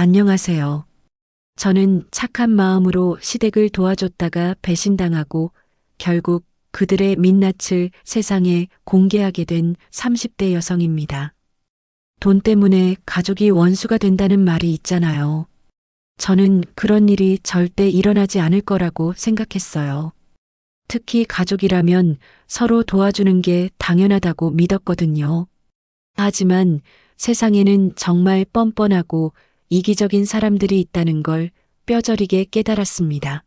안녕하세요. 저는 착한 마음으로 시댁을 도와줬다가 배신당하고 결국 그들의 민낯을 세상에 공개하게 된 30대 여성입니다. 돈 때문에 가족이 원수가 된다는 말이 있잖아요. 저는 그런 일이 절대 일어나지 않을 거라고 생각했어요. 특히 가족이라면 서로 도와주는 게 당연하다고 믿었거든요. 하지만 세상에는 정말 뻔뻔하고 이기적인 사람들이 있다는 걸 뼈저리게 깨달았습니다.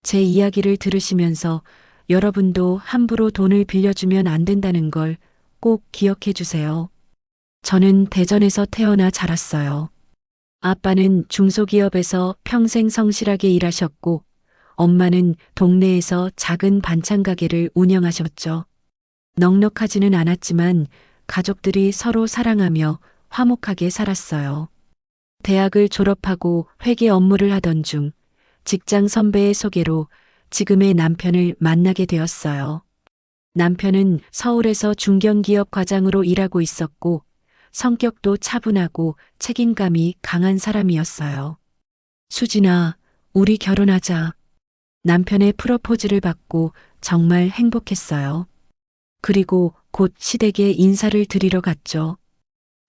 제 이야기를 들으시면서 여러분도 함부로 돈을 빌려주면 안 된다는 걸 꼭 기억해 주세요. 저는 대전에서 태어나 자랐어요. 아빠는 중소기업에서 평생 성실하게 일하셨고, 엄마는 동네에서 작은 반찬 가게를 운영하셨죠. 넉넉하지는 않았지만 가족들이 서로 사랑하며 화목하게 살았어요. 대학을 졸업하고 회계 업무를 하던 중 직장 선배의 소개로 지금의 남편을 만나게 되었어요. 남편은 서울에서 중견기업 과장으로 일하고 있었고 성격도 차분하고 책임감이 강한 사람이었어요. 수진아, 우리 결혼하자. 남편의 프로포즈를 받고 정말 행복했어요. 그리고 곧 시댁에 인사를 드리러 갔죠.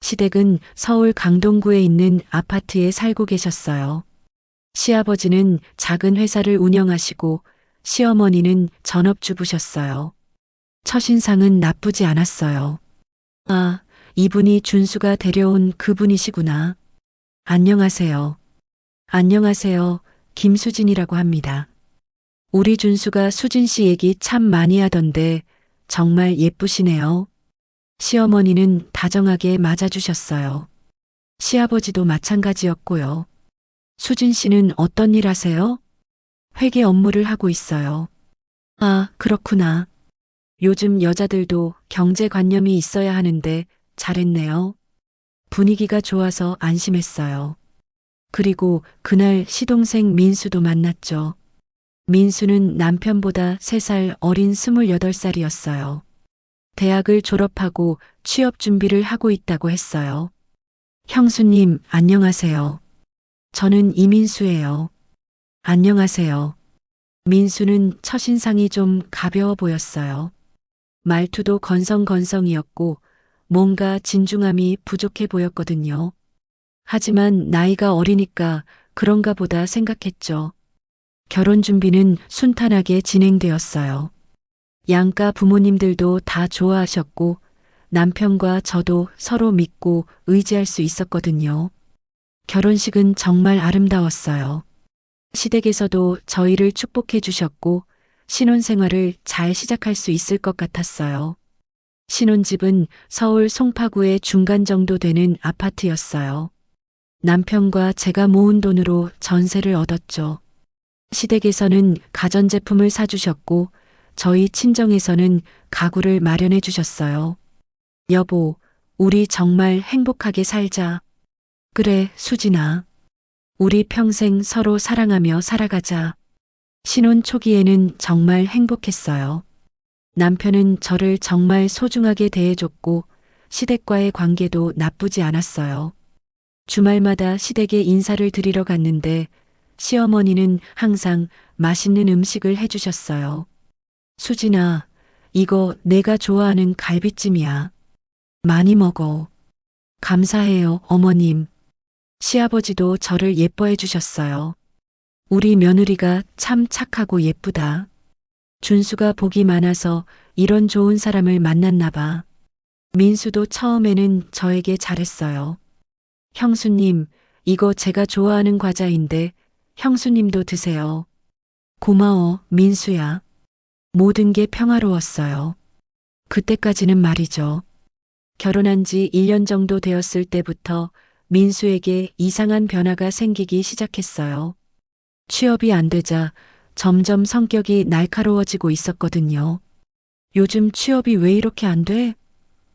시댁은 서울 강동구에 있는 아파트에 살고 계셨어요. 시아버지는 작은 회사를 운영하시고 시어머니는 전업주부셨어요. 첫인상은 나쁘지 않았어요. 아, 이분이 준수가 데려온 그분이시구나. 안녕하세요. 안녕하세요. 김수진이라고 합니다. 우리 준수가 수진 씨 얘기 참 많이 하던데 정말 예쁘시네요. 시어머니는 다정하게 맞아주셨어요. 시아버지도 마찬가지였고요. 수진 씨는 어떤 일 하세요? 회계 업무를 하고 있어요. 아, 그렇구나. 요즘 여자들도 경제관념이 있어야 하는데 잘했네요. 분위기가 좋아서 안심했어요. 그리고 그날 시동생 민수도 만났죠. 민수는 남편보다 3살 어린 28살이었어요. 대학을 졸업하고 취업 준비를 하고 있다고 했어요. 형수님, 안녕하세요. 저는 이민수예요. 안녕하세요. 민수는 첫인상이 좀 가벼워 보였어요. 말투도 건성건성이었고 뭔가 진중함이 부족해 보였거든요. 하지만 나이가 어리니까 그런가 보다 생각했죠. 결혼 준비는 순탄하게 진행되었어요. 양가 부모님들도 다 좋아하셨고 남편과 저도 서로 믿고 의지할 수 있었거든요. 결혼식은 정말 아름다웠어요. 시댁에서도 저희를 축복해 주셨고 신혼생활을 잘 시작할 수 있을 것 같았어요. 신혼집은 서울 송파구의 중간 정도 되는 아파트였어요. 남편과 제가 모은 돈으로 전세를 얻었죠. 시댁에서는 가전제품을 사주셨고 저희 친정에서는 가구를 마련해 주셨어요. 여보, 우리 정말 행복하게 살자. 그래, 수진아. 우리 평생 서로 사랑하며 살아가자. 신혼 초기에는 정말 행복했어요. 남편은 저를 정말 소중하게 대해줬고 시댁과의 관계도 나쁘지 않았어요. 주말마다 시댁에 인사를 드리러 갔는데 시어머니는 항상 맛있는 음식을 해주셨어요. 수진아, 이거 내가 좋아하는 갈비찜이야. 많이 먹어. 감사해요, 어머님. 시아버지도 저를 예뻐해 주셨어요. 우리 며느리가 참 착하고 예쁘다. 준수가 복이 많아서 이런 좋은 사람을 만났나 봐. 민수도 처음에는 저에게 잘했어요. 형수님, 이거 제가 좋아하는 과자인데 형수님도 드세요. 고마워, 민수야. 모든 게 평화로웠어요. 그때까지는 말이죠. 결혼한 지 1년 정도 되었을 때부터 민수에게 이상한 변화가 생기기 시작했어요. 취업이 안 되자 점점 성격이 날카로워지고 있었거든요. 요즘 취업이 왜 이렇게 안 돼?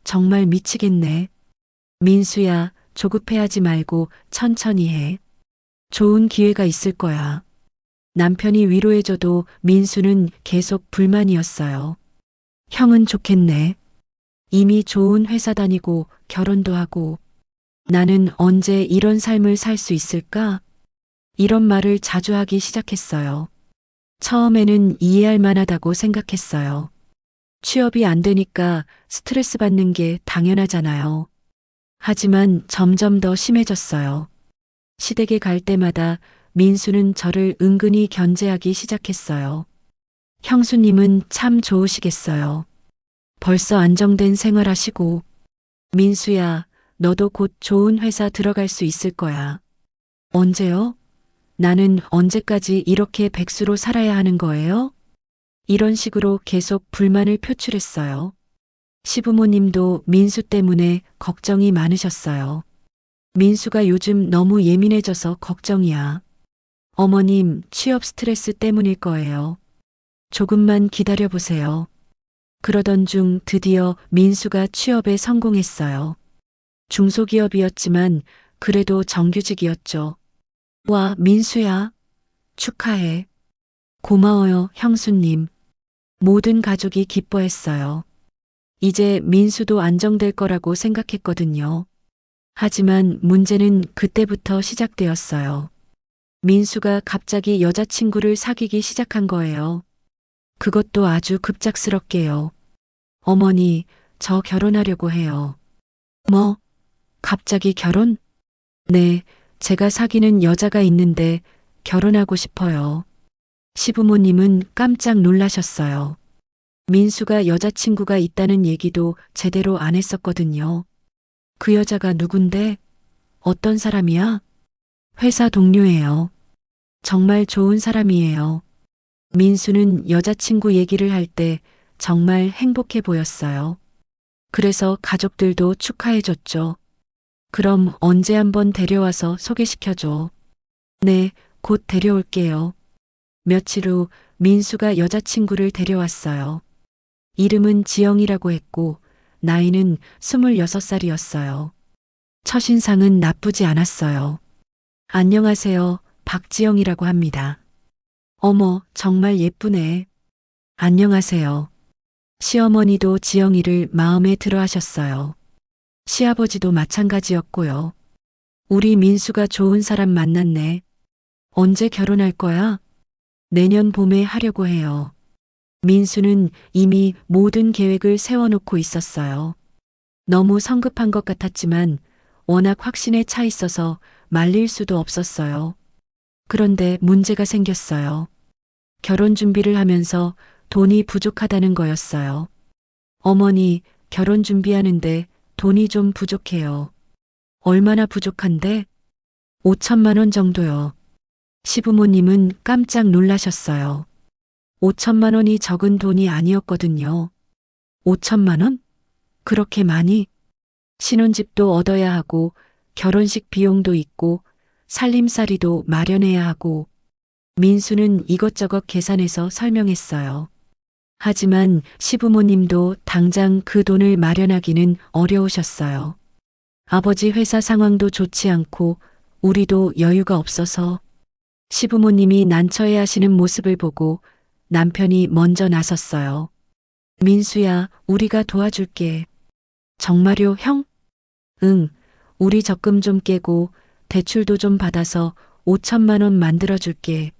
정말 미치겠네. 민수야, 조급해하지 말고 천천히 해. 좋은 기회가 있을 거야. 남편이 위로해줘도 민수는 계속 불만이었어요. 형은 좋겠네. 이미 좋은 회사 다니고 결혼도 하고. 나는 언제 이런 삶을 살 수 있을까? 이런 말을 자주 하기 시작했어요. 처음에는 이해할 만하다고 생각했어요. 취업이 안 되니까 스트레스 받는 게 당연하잖아요. 하지만 점점 더 심해졌어요. 시댁에 갈 때마다 민수는 저를 은근히 견제하기 시작했어요. 형수님은 참 좋으시겠어요. 벌써 안정된 생활하시고, 민수야, 너도 곧 좋은 회사 들어갈 수 있을 거야. 언제요? 나는 언제까지 이렇게 백수로 살아야 하는 거예요? 이런 식으로 계속 불만을 표출했어요. 시부모님도 민수 때문에 걱정이 많으셨어요. 민수가 요즘 너무 예민해져서 걱정이야. 어머님, 취업 스트레스 때문일 거예요. 조금만 기다려 보세요. 그러던 중 드디어 민수가 취업에 성공했어요. 중소기업이었지만 그래도 정규직이었죠. 와, 민수야. 축하해. 고마워요, 형수님. 모든 가족이 기뻐했어요. 이제 민수도 안정될 거라고 생각했거든요. 하지만 문제는 그때부터 시작되었어요. 민수가 갑자기 여자친구를 사귀기 시작한 거예요. 그것도 아주 급작스럽게요. 어머니, 저 결혼하려고 해요. 뭐? 갑자기 결혼? 네, 제가 사귀는 여자가 있는데 결혼하고 싶어요. 시부모님은 깜짝 놀라셨어요. 민수가 여자친구가 있다는 얘기도 제대로 안 했었거든요. 그 여자가 누군데? 어떤 사람이야? 회사 동료예요. 정말 좋은 사람이에요. 민수는 여자친구 얘기를 할 때 정말 행복해 보였어요. 그래서 가족들도 축하해줬죠. 그럼 언제 한번 데려와서 소개시켜줘. 네, 곧 데려올게요. 며칠 후 민수가 여자친구를 데려왔어요. 이름은 지영이라고 했고, 나이는 26살이었어요. 첫인상은 나쁘지 않았어요. 안녕하세요, 박지영이라고 합니다. 어머, 정말 예쁘네. 안녕하세요. 시어머니도 지영이를 마음에 들어 하셨어요. 시아버지도 마찬가지였고요. 우리 민수가 좋은 사람 만났네. 언제 결혼할 거야? 내년 봄에 하려고 해요. 민수는 이미 모든 계획을 세워놓고 있었어요. 너무 성급한 것 같았지만 워낙 확신에 차 있어서 말릴 수도 없었어요. 그런데 문제가 생겼어요. 결혼 준비를 하면서 돈이 부족하다는 거였어요. 어머니, 결혼 준비하는데 돈이 좀 부족해요. 얼마나 부족한데? 5천만 원 정도요. 시부모님은 깜짝 놀라셨어요. 5천만 원이 적은 돈이 아니었거든요. 5천만 원? 그렇게 많이? 신혼집도 얻어야 하고 결혼식 비용도 있고 살림살이도 마련해야 하고 민수는 이것저것 계산해서 설명했어요. 하지만 시부모님도 당장 그 돈을 마련하기는 어려우셨어요. 아버지 회사 상황도 좋지 않고 우리도 여유가 없어서 시부모님이 난처해 하시는 모습을 보고 남편이 먼저 나섰어요. 민수야, 우리가 도와줄게. 정말요, 형? 응, 우리 적금 좀 깨고 대출도 좀 받아서 5천만 원 만들어줄게.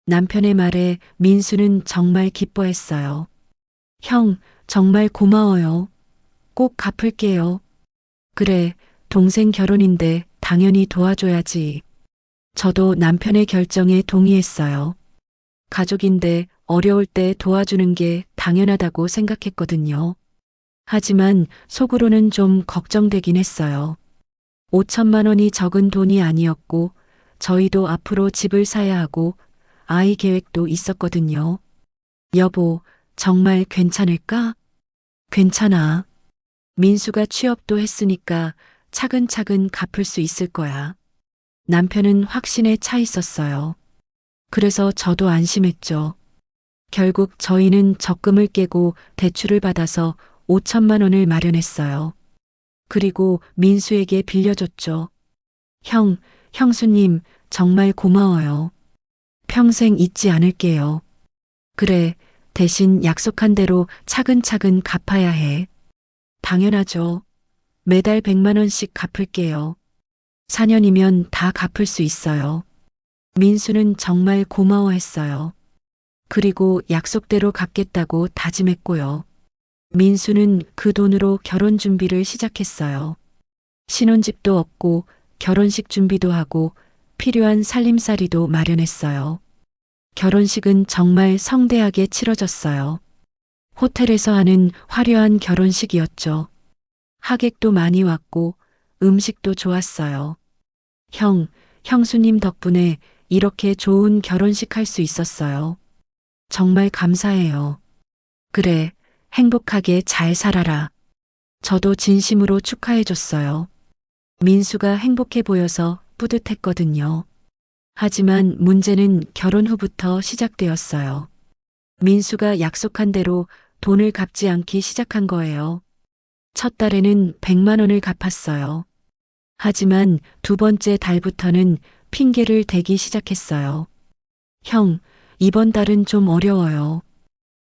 남편의 말에 민수는 정말 기뻐했어요. 형, 정말 고마워요. 꼭 갚을게요. 그래, 동생 결혼인데 당연히 도와줘야지. 저도 남편의 결정에 동의했어요. 가족인데 어려울 때 도와주는 게 당연하다고 생각했거든요. 하지만 속으로는 좀 걱정되긴 했어요. 5천만 원이 적은 돈이 아니었고 저희도 앞으로 집을 사야 하고 아이 계획도 있었거든요. 여보, 정말 괜찮을까? 괜찮아. 민수가 취업도 했으니까 차근차근 갚을 수 있을 거야. 남편은 확신에 차 있었어요. 그래서 저도 안심했죠. 결국 저희는 적금을 깨고 대출을 받아서 5천만 원을 마련했어요. 그리고 민수에게 빌려줬죠. 형, 형수님, 정말 고마워요. 평생 잊지 않을게요. 그래, 대신 약속한 대로 차근차근 갚아야 해. 당연하죠. 매달 100만 원씩 갚을게요. 4년이면 다 갚을 수 있어요. 민수는 정말 고마워했어요. 그리고 약속대로 갚겠다고 다짐했고요. 민수는 그 돈으로 결혼 준비를 시작했어요. 신혼집도 얻고 결혼식 준비도 하고 필요한 살림살이도 마련했어요. 결혼식은 정말 성대하게 치러졌어요. 호텔에서 하는 화려한 결혼식이었죠. 하객도 많이 왔고 음식도 좋았어요. 형수님 덕분에 이렇게 좋은 결혼식 할 수 있었어요. 정말 감사해요. 그래, 행복하게 잘 살아라. 저도 진심으로 축하해줬어요. 민수가 행복해 보여서 뿌듯했거든요. 하지만 문제는 결혼 후부터 시작되었어요. 민수가 약속한 대로 돈을 갚지 않기 시작한 거예요. 첫 달에는 100만 원을 갚았어요. 하지만 두 번째 달부터는 핑계를 대기 시작했어요. 형, 이번 달은 좀 어려워요.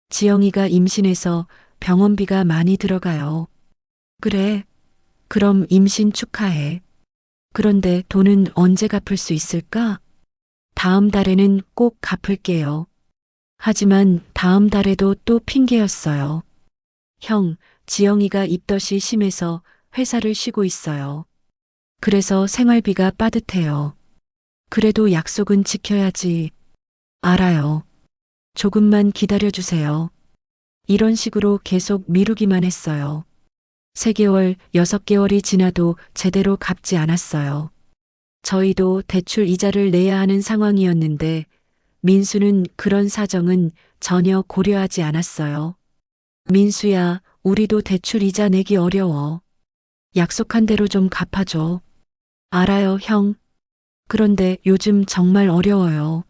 지영이가 임신해서 병원비가 많이 들어가요. 그래, 그럼 임신 축하해. 그런데 돈은 언제 갚을 수 있을까? 다음 달에는 꼭 갚을게요. 하지만 다음 달에도 또 핑계였어요. 형, 지영이가 입덧이 심해서 회사를 쉬고 있어요. 그래서 생활비가 빠듯해요. 그래도 약속은 지켜야지. 알아요. 조금만 기다려주세요. 이런 식으로 계속 미루기만 했어요. 3개월, 6개월이 지나도 제대로 갚지 않았어요. 저희도 대출 이자를 내야 하는 상황이었는데 민수는 그런 사정은 전혀 고려하지 않았어요. 민수야, 우리도 대출 이자 내기 어려워. 약속한 대로 좀 갚아줘. 알아요, 형. 그런데 요즘 정말 어려워요.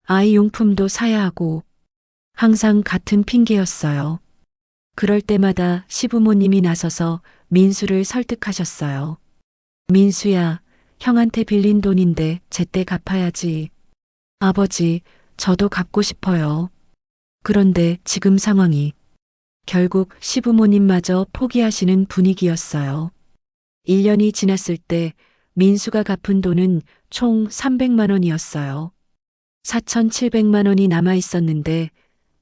아이 용품도 사야 하고 항상 같은 핑계였어요. 그럴 때마다 시부모님이 나서서 민수를 설득하셨어요. 민수야, 형한테 빌린 돈인데 제때 갚아야지. 아버지, 저도 갚고 싶어요. 그런데 지금 상황이 결국 시부모님마저 포기하시는 분위기였어요. 1년이 지났을 때 민수가 갚은 돈은 총 300만 원이었어요. 4,700만 원이 남아 있었는데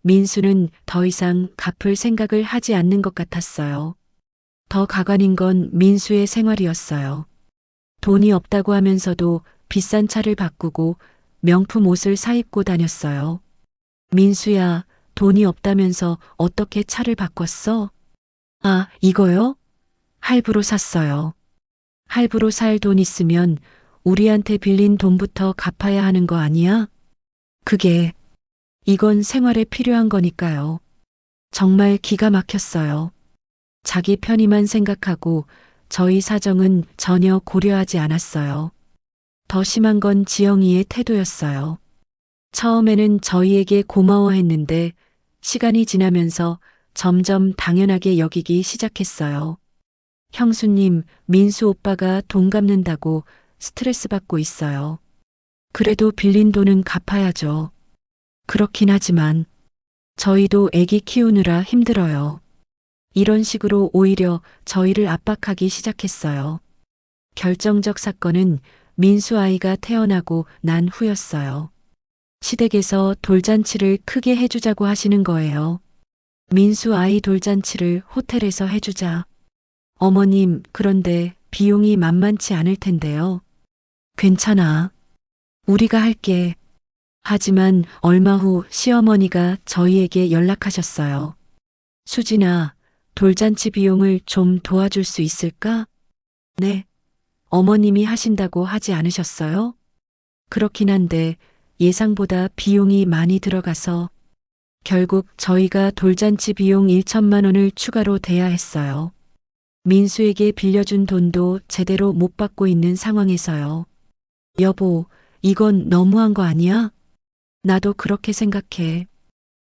민수는 더 이상 갚을 생각을 하지 않는 것 같았어요. 더 가관인 건 민수의 생활이었어요. 돈이 없다고 하면서도 비싼 차를 바꾸고 명품 옷을 사입고 다녔어요. 민수야, 돈이 없다면서 어떻게 차를 바꿨어? 아, 이거요? 할부로 샀어요. 할부로 살 돈 있으면 우리한테 빌린 돈부터 갚아야 하는 거 아니야? 이건 생활에 필요한 거니까요. 정말 기가 막혔어요. 자기 편의만 생각하고 저희 사정은 전혀 고려하지 않았어요. 더 심한 건 지영이의 태도였어요. 처음에는 저희에게 고마워했는데 시간이 지나면서 점점 당연하게 여기기 시작했어요. 형수님, 민수 오빠가 돈 갚는다고 스트레스 받고 있어요. 그래도 빌린 돈은 갚아야죠. 그렇긴 하지만 저희도 애기 키우느라 힘들어요. 이런 식으로 오히려 저희를 압박하기 시작했어요. 결정적 사건은 민수 아이가 태어나고 난 후였어요. 시댁에서 돌잔치를 크게 해주자고 하시는 거예요. 민수 아이 돌잔치를 호텔에서 해주자. 어머님, 그런데 비용이 만만치 않을 텐데요. 괜찮아. 우리가 할게. 하지만 얼마 후 시어머니가 저희에게 연락하셨어요. 수진아, 돌잔치 비용을 좀 도와줄 수 있을까? 네. 어머님이 하신다고 하지 않으셨어요? 그렇긴 한데 예상보다 비용이 많이 들어가서 결국 저희가 돌잔치 비용 1천만 원을 추가로 대야 했어요. 민수에게 빌려준 돈도 제대로 못 받고 있는 상황에서요. 여보, 이건 너무한 거 아니야? 나도 그렇게 생각해.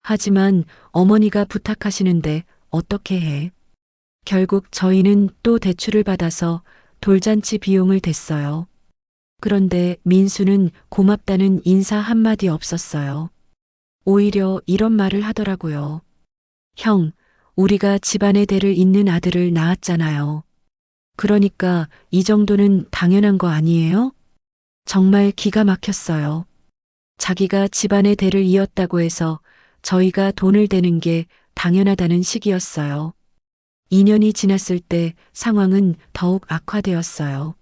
하지만 어머니가 부탁하시는데 어떻게 해? 결국 저희는 또 대출을 받아서 돌잔치 비용을 댔어요. 그런데 민수는 고맙다는 인사 한마디 없었어요. 오히려 이런 말을 하더라고요. 형, 우리가 집안의 대를 잇는 아들을 낳았잖아요. 그러니까 이 정도는 당연한 거 아니에요? 정말 기가 막혔어요. 자기가 집안의 대를 이었다고 해서 저희가 돈을 대는 게 당연하다는 식이었어요. 2년이 지났을 때 상황은 더욱 악화되었어요.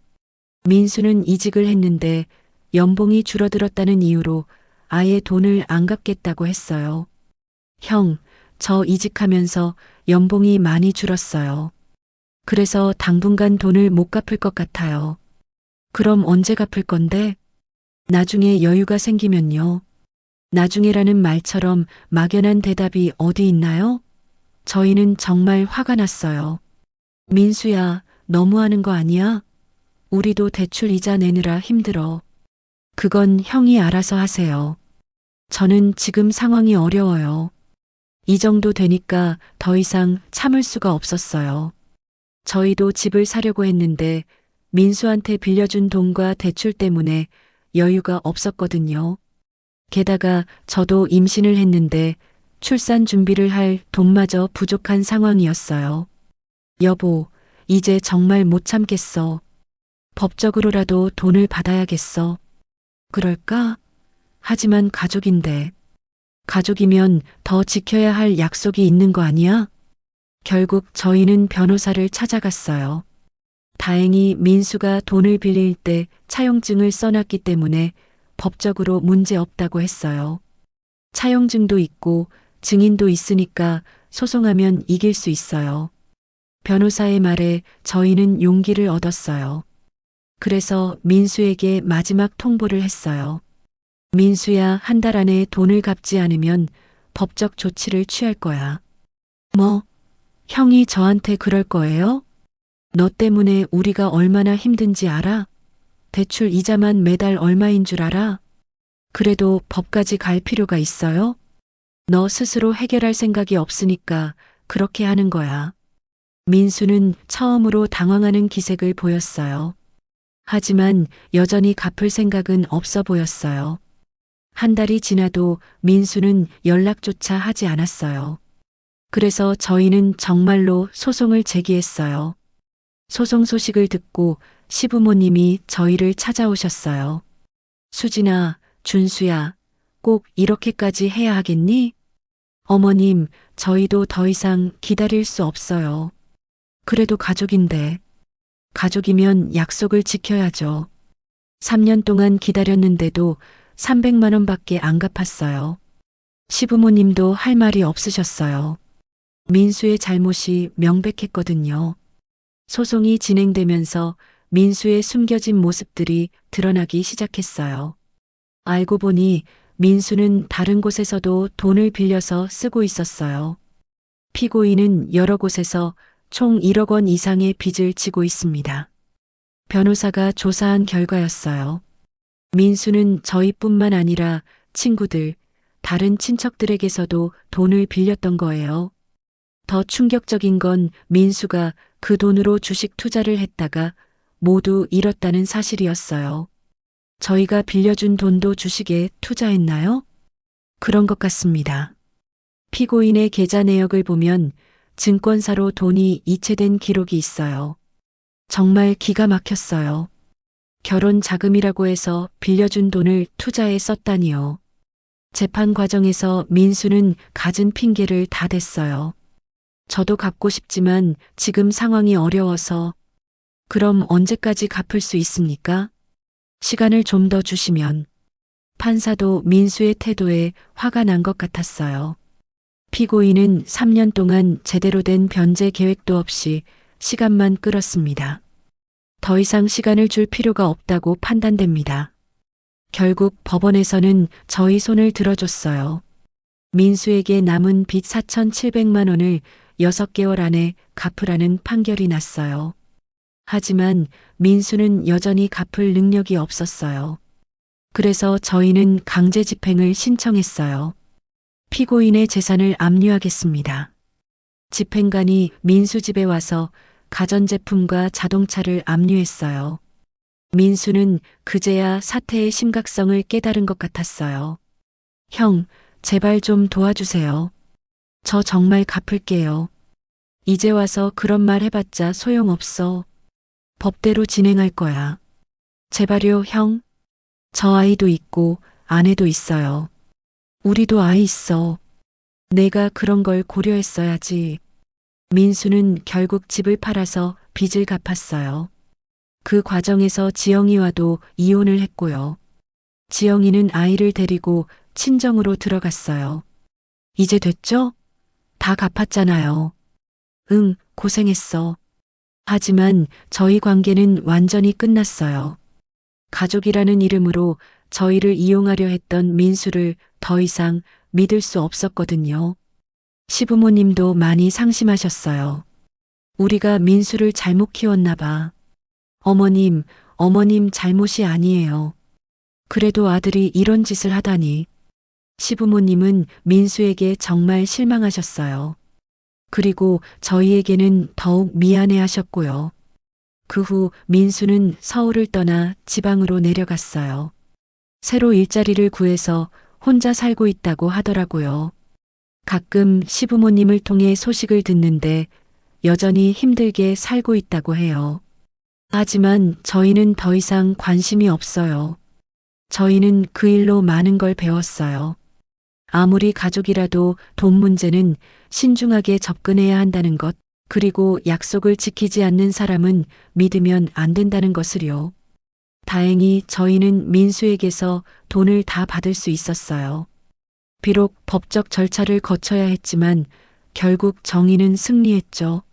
민수는 이직을 했는데 연봉이 줄어들었다는 이유로 아예 돈을 안 갚겠다고 했어요. 형, 저 이직하면서 연봉이 많이 줄었어요. 그래서 당분간 돈을 못 갚을 것 같아요. 그럼 언제 갚을 건데? 나중에 여유가 생기면요. 나중에라는 말처럼 막연한 대답이 어디 있나요? 저희는 정말 화가 났어요. 민수야, 너무하는 거 아니야? 우리도 대출 이자 내느라 힘들어. 그건 형이 알아서 하세요. 저는 지금 상황이 어려워요. 이 정도 되니까 더 이상 참을 수가 없었어요. 저희도 집을 사려고 했는데 민수한테 빌려준 돈과 대출 때문에 여유가 없었거든요. 게다가 저도 임신을 했는데 출산 준비를 할 돈마저 부족한 상황이었어요. 여보, 이제 정말 못 참겠어. 법적으로라도 돈을 받아야겠어. 그럴까? 하지만 가족인데. 가족이면 더 지켜야 할 약속이 있는 거 아니야? 결국 저희는 변호사를 찾아갔어요. 다행히 민수가 돈을 빌릴 때 차용증을 써놨기 때문에 법적으로 문제 없다고 했어요. 차용증도 있고 증인도 있으니까 소송하면 이길 수 있어요. 변호사의 말에 저희는 용기를 얻었어요. 그래서 민수에게 마지막 통보를 했어요. 민수야, 한 달 안에 돈을 갚지 않으면 법적 조치를 취할 거야. 뭐? 형이 저한테 그럴 거예요? 너 때문에 우리가 얼마나 힘든지 알아? 대출 이자만 매달 얼마인 줄 알아? 그래도 법까지 갈 필요가 있어요? 너 스스로 해결할 생각이 없으니까 그렇게 하는 거야. 민수는 처음으로 당황하는 기색을 보였어요. 하지만 여전히 갚을 생각은 없어 보였어요. 한 달이 지나도 민수는 연락조차 하지 않았어요. 그래서 저희는 정말로 소송을 제기했어요. 소송 소식을 듣고 시부모님이 저희를 찾아오셨어요. 수진아, 준수야, 꼭 이렇게까지 해야 하겠니? 어머님, 저희도 더 이상 기다릴 수 없어요. 그래도 가족인데. 가족이면 약속을 지켜야죠. 3년 동안 기다렸는데도 300만 원밖에 안 갚았어요. 시부모님도 할 말이 없으셨어요. 민수의 잘못이 명백했거든요. 소송이 진행되면서 민수의 숨겨진 모습들이 드러나기 시작했어요. 알고 보니 민수는 다른 곳에서도 돈을 빌려서 쓰고 있었어요. 피고인은 여러 곳에서 총 1억 원 이상의 빚을 지고 있습니다. 변호사가 조사한 결과였어요. 민수는 저희뿐만 아니라 친구들, 다른 친척들에게서도 돈을 빌렸던 거예요. 더 충격적인 건 민수가 그 돈으로 주식 투자를 했다가 모두 잃었다는 사실이었어요. 저희가 빌려준 돈도 주식에 투자했나요? 그런 것 같습니다. 피고인의 계좌 내역을 보면 증권사로 돈이 이체된 기록이 있어요. 정말 기가 막혔어요. 결혼 자금이라고 해서 빌려준 돈을 투자에 썼다니요. 재판 과정에서 민수는 갖은 핑계를 다 댔어요. 저도 갚고 싶지만 지금 상황이 어려워서. 그럼 언제까지 갚을 수 있습니까? 시간을 좀 더 주시면. 판사도 민수의 태도에 화가 난 것 같았어요. 피고인은 3년 동안 제대로 된 변제 계획도 없이 시간만 끌었습니다. 더 이상 시간을 줄 필요가 없다고 판단됩니다. 결국 법원에서는 저희 손을 들어줬어요. 민수에게 남은 빚 4,700만 원을 6개월 안에 갚으라는 판결이 났어요. 하지만 민수는 여전히 갚을 능력이 없었어요. 그래서 저희는 강제 집행을 신청했어요. 피고인의 재산을 압류하겠습니다. 집행관이 민수 집에 와서 가전제품과 자동차를 압류했어요. 민수는 그제야 사태의 심각성을 깨달은 것 같았어요. 형, 제발 좀 도와주세요. 저 정말 갚을게요. 이제 와서 그런 말 해봤자 소용없어. 법대로 진행할 거야. 제발요, 형. 저 아이도 있고 아내도 있어요. 우리도 아이 있어. 내가 그런 걸 고려했어야지. 민수는 결국 집을 팔아서 빚을 갚았어요. 그 과정에서 지영이와도 이혼을 했고요. 지영이는 아이를 데리고 친정으로 들어갔어요. 이제 됐죠? 다 갚았잖아요. 응, 고생했어. 하지만 저희 관계는 완전히 끝났어요. 가족이라는 이름으로 저희를 이용하려 했던 민수를 더 이상 믿을 수 없었거든요. 시부모님도 많이 상심하셨어요. 우리가 민수를 잘못 키웠나 봐. 어머님 잘못이 아니에요. 그래도 아들이 이런 짓을 하다니. 시부모님은 민수에게 정말 실망하셨어요. 그리고 저희에게는 더욱 미안해 하셨고요. 그 후 민수는 서울을 떠나 지방으로 내려갔어요. 새로 일자리를 구해서 혼자 살고 있다고 하더라고요. 가끔 시부모님을 통해 소식을 듣는데 여전히 힘들게 살고 있다고 해요. 하지만 저희는 더 이상 관심이 없어요. 저희는 그 일로 많은 걸 배웠어요. 아무리 가족이라도 돈 문제는 신중하게 접근해야 한다는 것, 그리고 약속을 지키지 않는 사람은 믿으면 안 된다는 것을요. 다행히 저희는 민수에게서 돈을 다 받을 수 있었어요. 비록 법적 절차를 거쳐야 했지만 결국 정의는 승리했죠.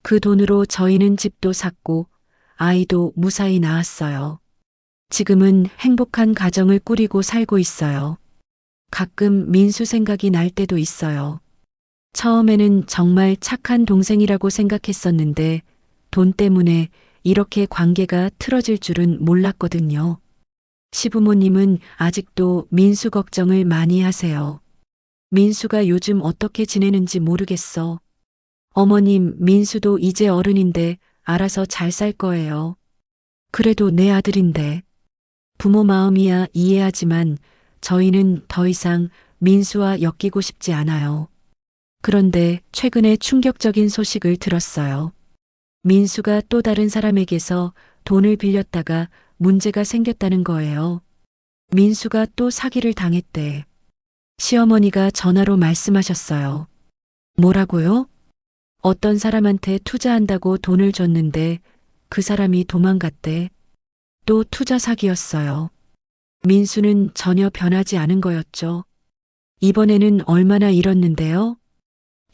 그 돈으로 저희는 집도 샀고 아이도 무사히 낳았어요. 지금은 행복한 가정을 꾸리고 살고 있어요. 가끔 민수 생각이 날 때도 있어요. 처음에는 정말 착한 동생이라고 생각했었는데 돈 때문에 이렇게 관계가 틀어질 줄은 몰랐거든요. 시부모님은 아직도 민수 걱정을 많이 하세요. 민수가 요즘 어떻게 지내는지 모르겠어. 어머님, 민수도 이제 어른인데 알아서 잘 살 거예요. 그래도 내 아들인데. 부모 마음이야 이해하지만 저희는 더 이상 민수와 엮이고 싶지 않아요. 그런데 최근에 충격적인 소식을 들었어요. 민수가 또 다른 사람에게서 돈을 빌렸다가 문제가 생겼다는 거예요. 민수가 또 사기를 당했대. 시어머니가 전화로 말씀하셨어요. 뭐라고요? 어떤 사람한테 투자한다고 돈을 줬는데 그 사람이 도망갔대. 또 투자 사기였어요. 민수는 전혀 변하지 않은 거였죠. 이번에는 얼마나 잃었는데요?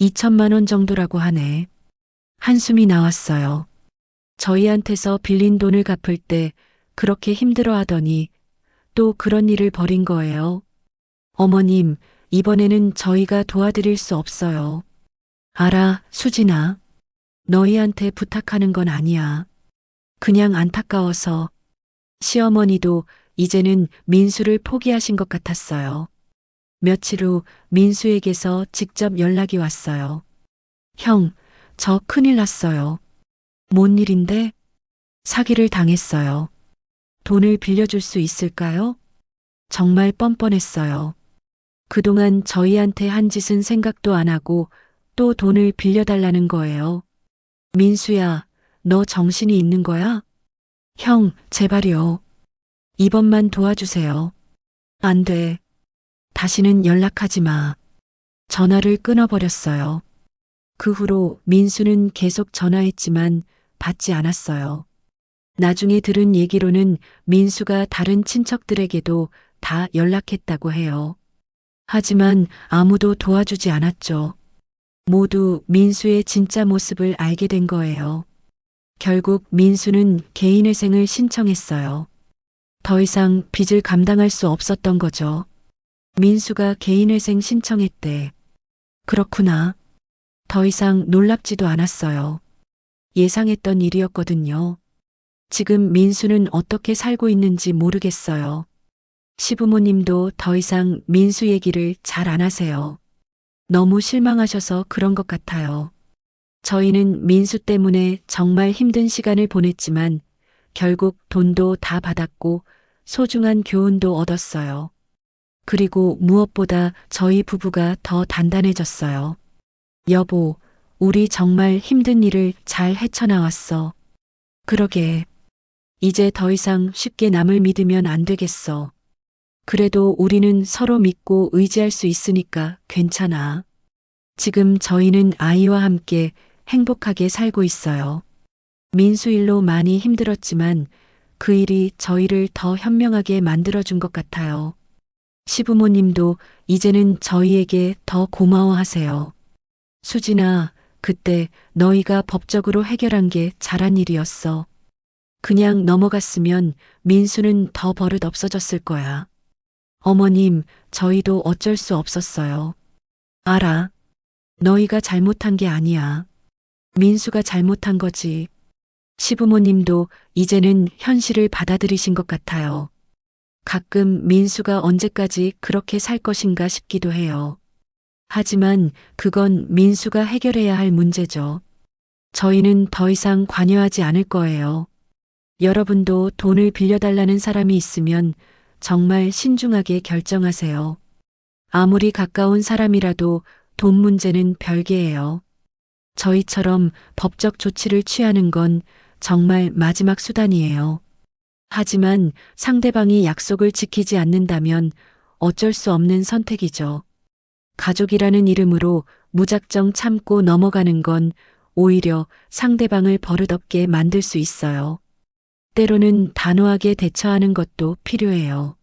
2천만 원 정도라고 하네. 한숨이 나왔어요. 저희한테서 빌린 돈을 갚을 때 그렇게 힘들어 하더니 또 그런 일을 벌인 거예요. 어머님, 이번에는 저희가 도와드릴 수 없어요. 알아, 수진아. 너희한테 부탁하는 건 아니야. 그냥 안타까워서. 시어머니도 이제는 민수를 포기하신 것 같았어요. 며칠 후 민수에게서 직접 연락이 왔어요. 형, 저 큰일 났어요. 뭔 일인데? 사기를 당했어요. 돈을 빌려줄 수 있을까요? 정말 뻔뻔했어요. 그동안 저희한테 한 짓은 생각도 안 하고 또 돈을 빌려달라는 거예요. 민수야, 너 정신이 있는 거야? 형, 제발요. 이번만 도와주세요. 안 돼. 다시는 연락하지 마. 전화를 끊어버렸어요. 그 후로 민수는 계속 전화했지만 받지 않았어요. 나중에 들은 얘기로는 민수가 다른 친척들에게도 다 연락했다고 해요. 하지만 아무도 도와주지 않았죠. 모두 민수의 진짜 모습을 알게 된 거예요. 결국 민수는 개인회생을 신청했어요. 더 이상 빚을 감당할 수 없었던 거죠. 민수가 개인회생 신청했대. 그렇구나. 더 이상 놀랍지도 않았어요. 예상했던 일이었거든요. 지금 민수는 어떻게 살고 있는지 모르겠어요. 시부모님도 더 이상 민수 얘기를 잘 안 하세요. 너무 실망하셔서 그런 것 같아요. 저희는 민수 때문에 정말 힘든 시간을 보냈지만 결국 돈도 다 받았고 소중한 교훈도 얻었어요. 그리고 무엇보다 저희 부부가 더 단단해졌어요. 여보, 우리 정말 힘든 일을 잘 헤쳐나왔어. 그러게. 이제 더 이상 쉽게 남을 믿으면 안 되겠어. 그래도 우리는 서로 믿고 의지할 수 있으니까 괜찮아. 지금 저희는 아이와 함께 행복하게 살고 있어요. 민수 일로 많이 힘들었지만 그 일이 저희를 더 현명하게 만들어준 것 같아요. 시부모님도 이제는 저희에게 더 고마워하세요. 수진아, 그때 너희가 법적으로 해결한 게 잘한 일이었어. 그냥 넘어갔으면 민수는 더 버릇 없어졌을 거야. 어머님, 저희도 어쩔 수 없었어요. 알아. 너희가 잘못한 게 아니야. 민수가 잘못한 거지. 시부모님도 이제는 현실을 받아들이신 것 같아요. 가끔 민수가 언제까지 그렇게 살 것인가 싶기도 해요. 하지만 그건 민수가 해결해야 할 문제죠. 저희는 더 이상 관여하지 않을 거예요. 여러분도 돈을 빌려달라는 사람이 있으면 정말 신중하게 결정하세요. 아무리 가까운 사람이라도 돈 문제는 별개예요. 저희처럼 법적 조치를 취하는 건 정말 마지막 수단이에요. 하지만 상대방이 약속을 지키지 않는다면 어쩔 수 없는 선택이죠. 가족이라는 이름으로 무작정 참고 넘어가는 건 오히려 상대방을 버릇없게 만들 수 있어요. 때로는 단호하게 대처하는 것도 필요해요.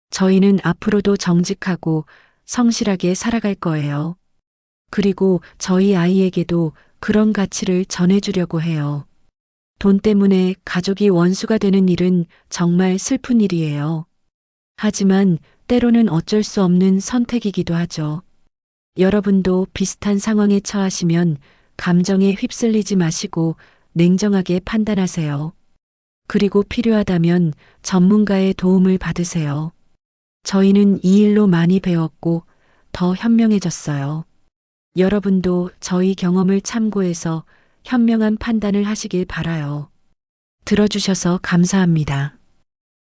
저희는 앞으로도 정직하고 성실하게 살아갈 거예요. 그리고 저희 아이에게도 그런 가치를 전해주려고 해요. 돈 때문에 가족이 원수가 되는 일은 정말 슬픈 일이에요. 하지만 때로는 어쩔 수 없는 선택이기도 하죠. 여러분도 비슷한 상황에 처하시면 감정에 휩쓸리지 마시고 냉정하게 판단하세요. 그리고 필요하다면 전문가의 도움을 받으세요. 저희는 이 일로 많이 배웠고 더 현명해졌어요. 여러분도 저희 경험을 참고해서 현명한 판단을 하시길 바라요. 들어주셔서 감사합니다.